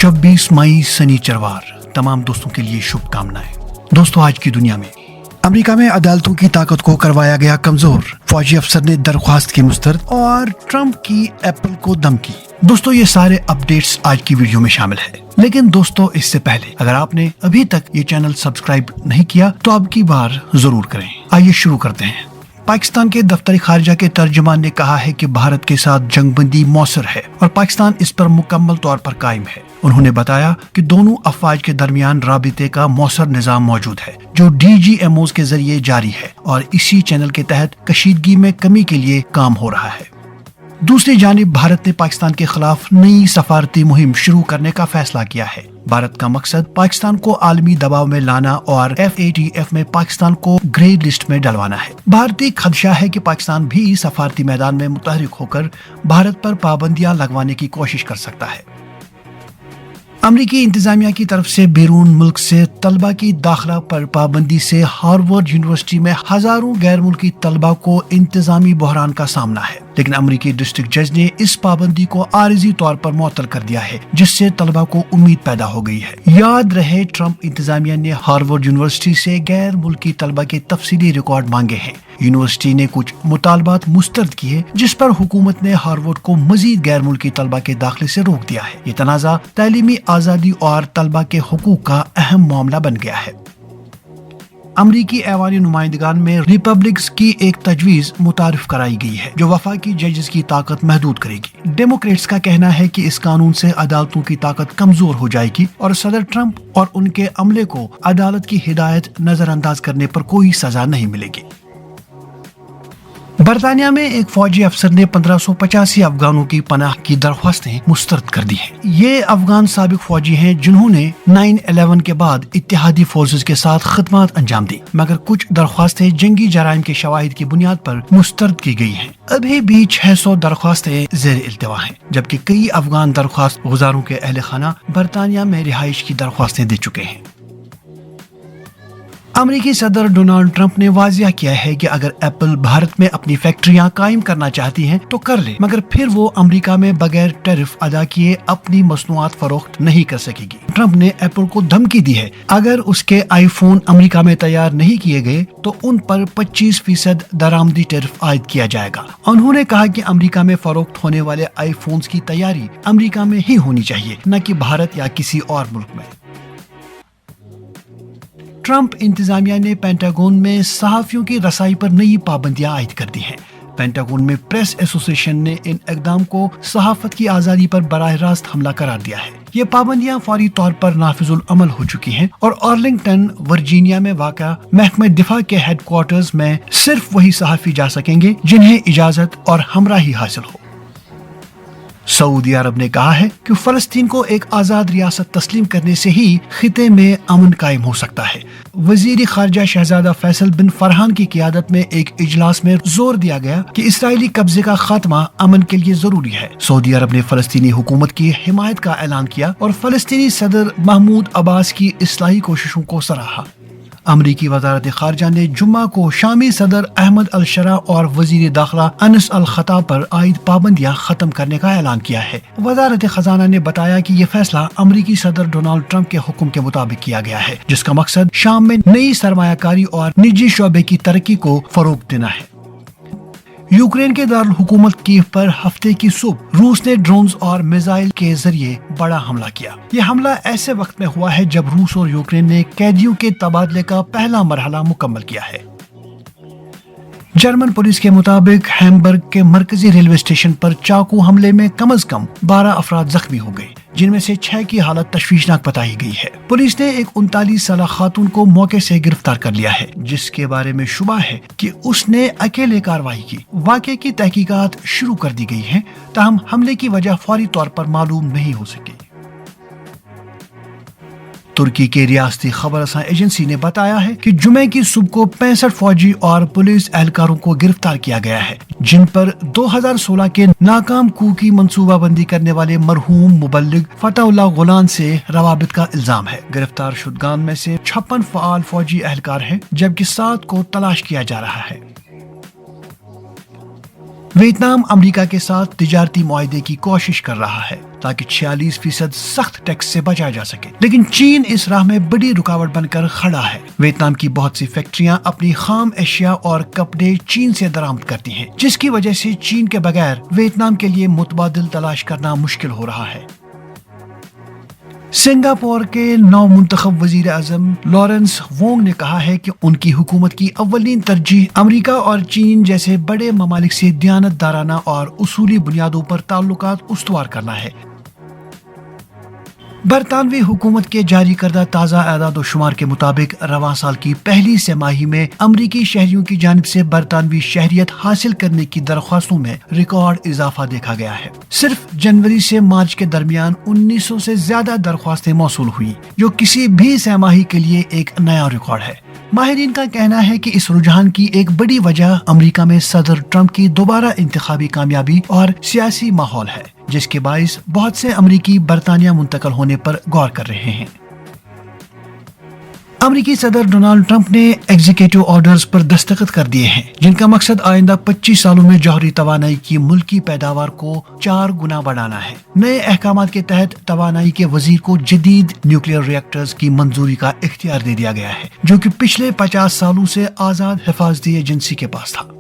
26 मई शनिचरवार तमाम दोस्तों के लिए शुभकामनाएं। दोस्तों, आज की दुनिया में अमेरिका में अदालतों की ताकत को करवाया गया कमजोर, फौजी अफसर ने दरख्वास्त की मुस्तरद और ट्रंप की एप्पल को धमकी। दोस्तों, ये सारे अपडेट्स आज की वीडियो में शामिल है। लेकिन दोस्तों, इससे पहले अगर आपने अभी तक ये चैनल सब्सक्राइब नहीं किया तो अब की बार जरूर करें। आइए शुरू करते हैं। पाकिस्तान के दफ्तर खारजा के तर्जुमान ने कहा है कि भारत के साथ जंगबंदी मौसर है और पाकिस्तान इस पर मुकम्मल तौर पर कायम है। उन्होंने बताया कि दोनों अफवाज के दरमियान राबिते का मौसर निजाम मौजूद है जो DGMOs के जरिए जारी है और इसी चैनल के तहत कशीदगी में कमी के लिए काम हो रहा है। दूसरी जानिब भारत ने पाकिस्तान के खिलाफ नई सफारती मुहिम शुरू करने का फैसला किया है। भारत का मकसद पाकिस्तान को आलमी दबाव में लाना और FATF में पाकिस्तान को ग्रे लिस्ट में डलवाना है। भारतीय खदशा है कि पाकिस्तान भी सफारती मैदान में मुतहरिक होकर भारत पर पाबंदियां लगवाने की कोशिश कर सकता है। अमरीकी इंतजामिया की तरफ से बैरून मुल्क से तलबा की दाखिला पर पाबंदी से हार्वर्ड यूनिवर्सिटी में हजारों गैर मुल्की तलबा को इंतजामी बहरान का सामना है, लेकिन अमरीकी डिस्ट्रिक्ट जज ने इस पाबंदी को आरिजी तौर पर मुअत्तल कर दिया है, जिससे तलबा को उम्मीद पैदा हो गई है। याद रहे, ट्रंप इंतजामिया ने हार्वर्ड यूनिवर्सिटी से गैर मुल्की तलबा के तफसीली रिकॉर्ड मांगे हैं। यूनिवर्सिटी ने कुछ मुतालबात मुस्तरद किए, जिस पर हुकूमत ने हार्वर्ड को मजीद गैर मुल्की तलबा के दाखिले से रोक दिया है। ये तनाज़ा तालीमी आज़ादी और तलबा के हुकूक का अहम मामला बन गया है। अमरीकी ऐवानी नुमाइंदगान में रिपब्लिक्स की एक तजवीज मुतारिफ कराई गई है जो वफाकी जजेस की ताकत महदूद करेगी। डेमोक्रेट्स का कहना है कि इस कानून से अदालतों की ताकत कमजोर हो जाएगी और सदर ट्रंप और उनके अमले को अदालत की हिदायत नजरअंदाज करने पर कोई सजा नहीं मिलेगी। बरतानिया में एक फौजी अफसर ने 1585 अफगानों की पनाह की दरख्वास्तें मुस्तरद कर दी हैं। ये अफगान साबिक फौजी हैं जिन्होंने 9/11 के बाद इत्तेहादी फोर्सेस के साथ खिदमत अंजाम दी, मगर कुछ दरख्वास्तें जंगी जराइम के शवाहिद की बुनियाद पर मुस्तरद की गई हैं। अभी भी 600 दरख्वास्तें ज़ेर इल्तिवा हैं, जबकि कई अफगान दरख्वास्त गुजारों के अहल खाना बरतानिया में रिहाइश की दरख्वास्तें दे चुके हैं। अमेरिकी सदर डोनाल्ड ट्रंप ने वाजिया किया है कि अगर एप्पल भारत में अपनी फैक्ट्रियां कायम करना चाहती हैं तो कर ले, मगर फिर वो अमेरिका में बगैर टैरिफ अदा किए अपनी मसनूआत फरोख्त नहीं कर सकेगी। ट्रंप ने एप्पल को धमकी दी है, अगर उसके आईफोन अमेरिका में तैयार नहीं किए गए तो उन पर 25% दरामदी टैरिफ आयद किया जाएगा। उन्होंने कहा कि अमेरिका में फरोख्त होने वाले आईफोन्स की तैयारी अमेरिका में ही होनी चाहिए, न कि भारत या किसी और मुल्क में। ट्रंप इंतजामिया ने पेंटागन में सहाफियों की रसाई पर नई पाबंदियां आयद कर दी हैं। पेंटागन में प्रेस एसोसिएशन ने इन इकदाम को सहाफत की आज़ादी पर बराह रास्त हमला करार दिया है। ये पाबंदियां फौरी तौर पर नाफिजुल अमल हो चुकी हैं और आर्लिंगटन वर्जीनिया में वाक़ा महकमे दिफा के हेडक्वार्टर्स में सिर्फ वही सहाफी जा सकेंगे जिन्हें इजाजत और हमराही हासिल हो। सऊदी अरब ने कहा है कि फलस्तीन को एक आज़ाद रियासत तस्लीम करने से ही खिते में अमन कायम हो सकता है। वजीर खारजा शहजादा फैसल बिन फरहान की क़ियादत में एक इजलास में जोर दिया गया कि इसराइली कब्जे का खात्मा अमन के लिए जरूरी है। सऊदी अरब ने फलस्तीनी हुकूमत की हिमायत का ऐलान किया और फलस्तीनी सदर महमूद अब्बास की इस्लाही कोशिशों को सराहा। अमरीकी वजारत खारजा ने जुम्मा को शामी सदर अहमद अल शरा और वजीर दाखिला अनस अल खता पर आयद पाबंदियां खत्म करने का ऐलान किया है। वजारत खजाना ने बताया कि यह फैसला अमरीकी सदर डोनाल्ड ट्रंप के हुक्म के मुताबिक किया गया है, जिसका मकसद शाम में नई सरमायाकारी और निजी शोबे की तरक्की को फरोग देना है। यूक्रेन के दारुल हुकूमत कीव पर हफ्ते की सुबह रूस ने ड्रोन्स और मिसाइल के जरिए बड़ा हमला किया। यह हमला ऐसे वक्त में हुआ है जब रूस और यूक्रेन ने कैदियों के तबादले का पहला मरहला मुकम्मल किया है। जर्मन पुलिस के मुताबिक हैम्बर्ग के मरकजी रेलवे स्टेशन पर चाकू हमले में कम से कम 12 अफराद जख्मी हो गए, जिनमें से 6 की हालत तशवीशनाक बताई गई है। पुलिस ने एक 39 साला खातून को मौके से गिरफ्तार कर लिया है, जिसके बारे में शुबा है कि उसने अकेले कार्रवाई की। वाक़े की तहकीकात शुरू कर दी गई है, ताहम हमले की वजह फौरी तौर पर मालूम नहीं हो सकी। तुर्की के रियासती खबर रसां एजेंसी ने बताया है कि जुमे की सुबह को 65 फौजी और पुलिस एहलकारों को गिरफ्तार किया गया है, जिन पर 2016 के नाकाम कू की मंसूबाबंदी करने वाले मरहूम मुबल्लिग फतहुल्लाह गुलान से रवाबित का इल्जाम है। गिरफ्तार शुदगान में से 56 फ़आल फौजी एहलकार हैं, जबकि 7 को तलाश किया जा रहा है। वियतनाम अमेरिका के साथ तिजारती मुआहदे की कोशिश कर रहा है ताकि 46% सख्त टैक्स से बचा जा सके, लेकिन चीन इस राह में बड़ी रुकावट बनकर खड़ा है। वियतनाम की बहुत सी फैक्ट्रियां अपनी खाम एशिया और कपड़े चीन से दरामद करती हैं, जिसकी वजह से चीन के बगैर वियतनाम के लिए मुतबादिल तलाश करना मुश्किल हो रहा है। सिंगापुर के नौ मुंतखब वजीर आजम लॉरेंस वोंग ने कहा है कि उनकी हुकूमत की अव्वलीन तरजीह अमेरिका और चीन जैसे बड़े ममालिक से दियानतदाराना और उसूली बुनियादों पर ताल्लुकात उस्तवार करना है। बरतानवी हुकूमत के जारी करदा ताज़ा आदाद शुमार के मुताबिक रवां साल की पहली तिमाही में अमरीकी शहरियों की जानिब से बरतानवी शहरियत हासिल करने की दरख्वास्तों में रिकॉर्ड इजाफा देखा गया है। सिर्फ जनवरी से मार्च के दरमियान 1900 से ज्यादा दरख्वास्तें मौसूल हुई, जो किसी भी तिमाही के लिए एक नया रिकॉर्ड है। माहिरीन का कहना है कि इस रुझान की एक बड़ी वजह अमेरिका में सदर ट्रंप की दोबारा इंतखाबी कामयाबी और सियासी माहौल है, जिसके बाइस बहुत से अमरीकी बरतानिया मुंतकल होने पर गौर कर रहे हैं। अमरीकी सदर डोनाल्ड ट्रंप ने एग्जीक्यूटिव ऑर्डर्स पर दस्तखत कर दिए हैं, जिनका मकसद आइंदा 25 सालों में जौहरी तवानाई की मुल्की पैदावार को 4 गुना बढ़ाना है। नए अहकामात के तहत तवानाई के वजीर को जदीद न्यूक्लियर रिएक्टर्स की मंजूरी का इख्तियार दे दिया गया है, जो कि पिछले 50 सालों से आजाद हिफाजती एजेंसी के पास था।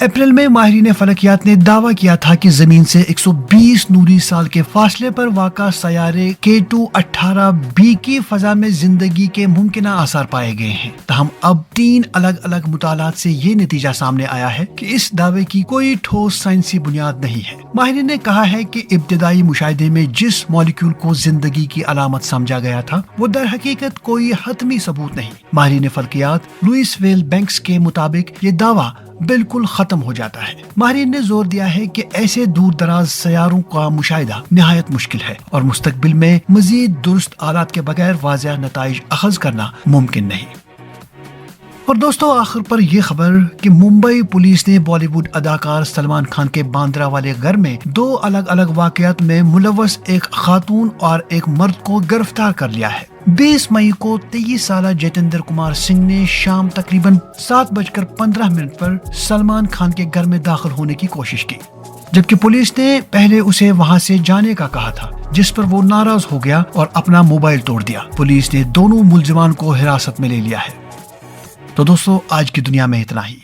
अप्रैल में माहिरीन फलकियात ने दावा किया था कि जमीन से 120 नूरी साल के फासले पर वाक़ा सयारे K2-18b की फजा में जिंदगी के मुमकिन आसार पाए गए हैं। तहम अब 3 अलग अलग मुतालात से ये नतीजा सामने आया है कि इस दावे की कोई ठोस साइंसी बुनियाद नहीं है। माहिरीन ने कहा है कि इब्तिदाई मुशाहिदे में जिस मॉलिक्यूल को जिंदगी की अलामत समझा गया था, वो दर हकीकत कोई हतमी सबूत नहीं। माहिरीन फलकियात लुइस वेल बैंक्स के मुताबिक ये दावा बिल्कुल खत्म हो जाता है। माहिरीन ने जोर दिया है कि ऐसे दूर दराज सयारों का मुशाहिदा निहायत मुश्किल है और मुस्तकबिल में मजीद दुरुस्त आलात के बगैर वाज़ेह नताइज अखज़ करना मुमकिन नहीं। और दोस्तों, आखिर पर यह खबर कि मुंबई पुलिस ने बॉलीवुड अदाकार सलमान खान के बांद्रा वाले घर में 2 अलग अलग वाकयात में मुलव्वस एक खातून और एक मर्द को गिरफ्तार कर लिया है। 20 मई को 23 साल जितेंद्र कुमार सिंह ने शाम तकरीबन 7:15 पर सलमान खान के घर में दाखिल होने की कोशिश की, जबकि पुलिस ने पहले उसे वहां से जाने का कहा था, जिस पर वो नाराज हो गया और अपना मोबाइल तोड़ दिया। पुलिस ने दोनों मुलजिमान को हिरासत में ले लिया है। तो दोस्तों, आज की दुनिया में इतना ही।